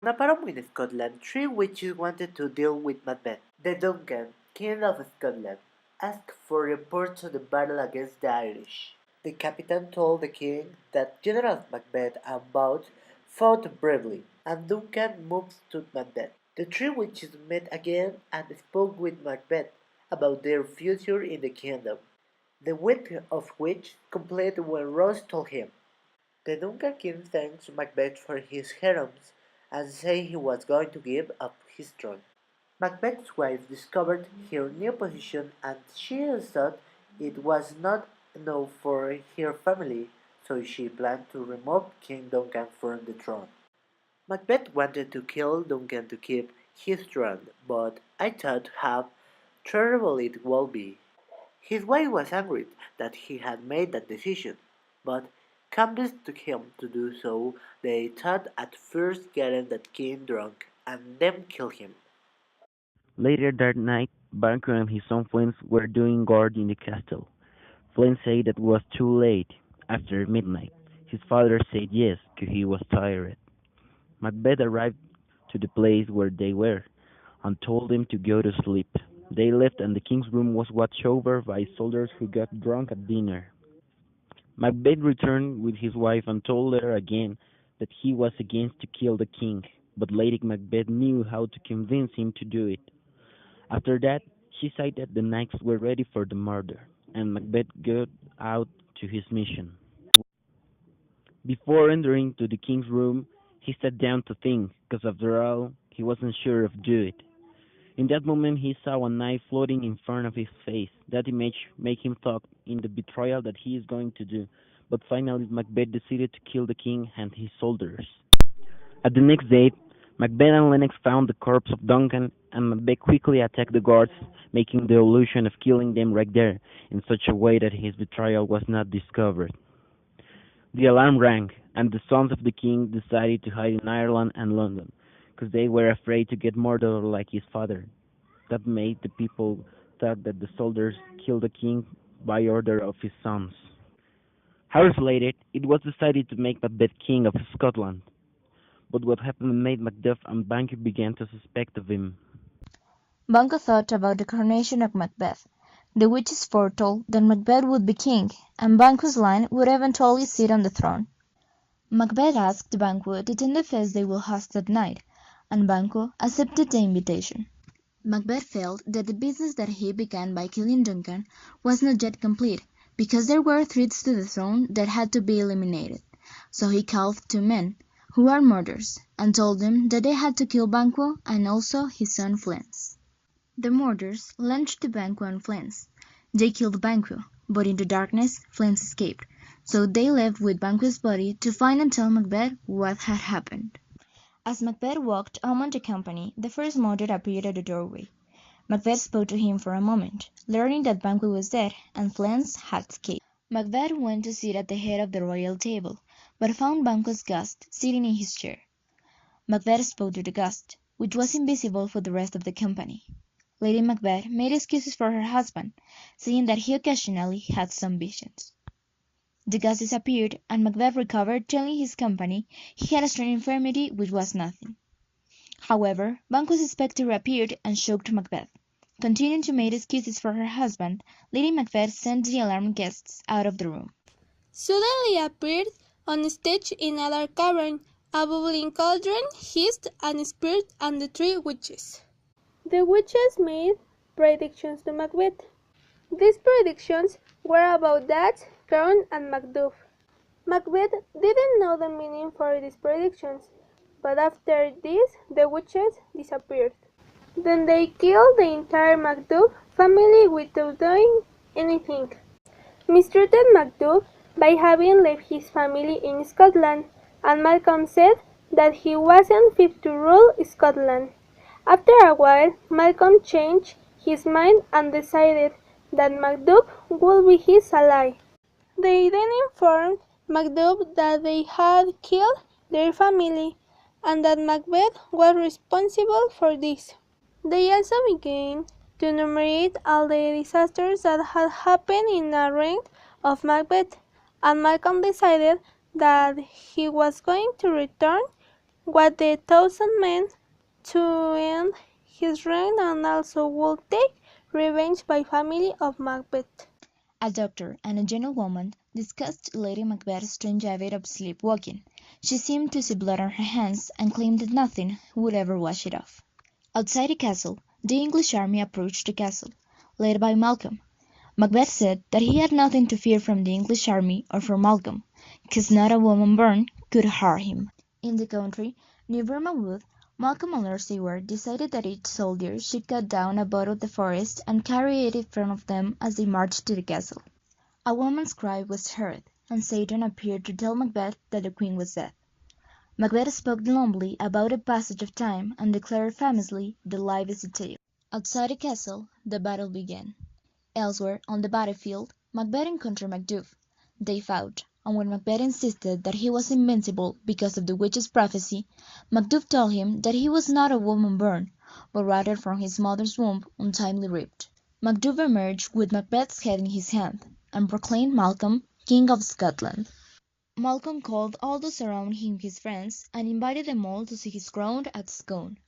On a party in Scotland, three witches wanted to deal with Macbeth. The Duncan, king of Scotland, asked for reports of the battle against the Irish. The captain told the king that Generals Macbeth and Bouts fought bravely, and Duncan moved to Macbeth. The three witches met again and spoke with Macbeth about their future in the kingdom. The wit of which completed when Ross told him. The Duncan king thanked Macbeth for his heroism and said he was going to give up his throne. Macbeth's wife discovered her new position and she thought it was not enough for her family, so she planned to remove King Duncan from the throne. Macbeth wanted to kill Duncan to keep his throne, but I thought how terrible it would be. His wife was angry that he had made that decision, but convinced him to do so. They thought at first getting that king drunk and then kill him. Later that night, Banquo and his son Flint were doing guard in the castle. Flint said that it was too late, after midnight. His father said yes, 'cause he was tired. Macbeth arrived to the place where they were, and told them to go to sleep. They left, and the king's room was watched over by soldiers who got drunk at dinner. Macbeth returned with his wife and told her again that he was against to kill the king, but Lady Macbeth knew how to convince him to do it. After that, she said that the knights were ready for the murder, and Macbeth got out to his mission. Before entering to the king's room, he sat down to think, because after all, he wasn't sure of do it. In that moment, he saw a knife floating in front of his face. That image made him thought in the betrayal that he is going to do. But finally, Macbeth decided to kill the king and his soldiers. At the next day, Macbeth and Lennox found the corpse of Duncan, and Macbeth quickly attacked the guards, making the illusion of killing them right there, in such a way that his betrayal was not discovered. The alarm rang, and the sons of the king decided to hide in Ireland and London, because they were afraid to get murdered like his father. That made the people thought that the soldiers killed the king by order of his sons. Hours later, it was decided to make Macbeth king of Scotland, but what happened made Macduff and Banquo began to suspect of him. Banquo thought about the coronation of Macbeth. The witches foretold that Macbeth would be king, and Banquo's line would eventually sit on the throne. Macbeth asked Banquo to attend the feast they will host that night, and Banquo accepted the invitation. Macbeth felt that the business that he began by killing Duncan was not yet complete, because there were threats to the throne that had to be eliminated. So he called two men, who are murderers, and told them that they had to kill Banquo and also his son Flint. The murderers launched Banquo and Flint. They killed Banquo, but in the darkness Flint escaped, so they left with Banquo's body to find and tell Macbeth what had happened. As Macbeth walked among the company, the first murderer appeared at the doorway. Macbeth spoke to him for a moment, learning that Banquo was dead and Flint had escaped. Macbeth went to sit at the head of the royal table, but found Banquo's ghost sitting in his chair. Macbeth spoke to the ghost, which was invisible for the rest of the company. Lady Macbeth made excuses for her husband, saying that he occasionally had some visions. The ghost disappeared, and Macbeth recovered, telling his company he had a strange infirmity which was nothing. However, Banquo's spectre reappeared and shocked Macbeth. Continuing to make excuses for her husband, Lady Macbeth sent the alarmed guests out of the room. Suddenly appeared on stage in a dark cavern, a bubbling cauldron hissed and spurred and the three witches. The witches made predictions to Macbeth. These predictions were about that, crown, and Macduff. Macbeth didn't know the meaning for these predictions, but after this the witches disappeared. Then they killed the entire Macduff family without doing anything. Mistreated Macduff by having left his family in Scotland, and Malcolm said that he wasn't fit to rule Scotland. After a while, Malcolm changed his mind and decided that Macduff would be his ally. They then informed Macduff that they had killed their family and that Macbeth was responsible for this. They also began to enumerate all the disasters that had happened in the reign of Macbeth, and Malcolm decided that he was going to return what the thousand men to end his reign and also would take revenge by family of Macbeth. A doctor and a gentlewoman discussed Lady Macbeth's strange habit of sleepwalking. She seemed to see blood on her hands and claimed that nothing would ever wash it off. Outside the castle, the English army approached the castle, led by Malcolm. Macbeth said that he had nothing to fear from the English army or from Malcolm, because not a woman born could harm him. In the country, near Burma Wood, Malcolm and Lord Seward decided that each soldier should cut down a bough of the forest and carry it in front of them as they marched to the castle. A woman's cry was heard, and Satan appeared to tell Macbeth that the queen was dead. Macbeth spoke glumly about the passage of time and declared famously that life is a tale. Outside the castle, the battle began. Elsewhere, on the battlefield, Macbeth encountered Macduff. They fought, and when Macbeth insisted that he was invincible because of the witch's prophecy, Macduff told him that he was not a woman born, but rather from his mother's womb untimely ripped. Macduff emerged with Macbeth's head in his hand, and proclaimed Malcolm King of Scotland. Malcolm called all those around him his friends, and invited them all to see his crown at Scone.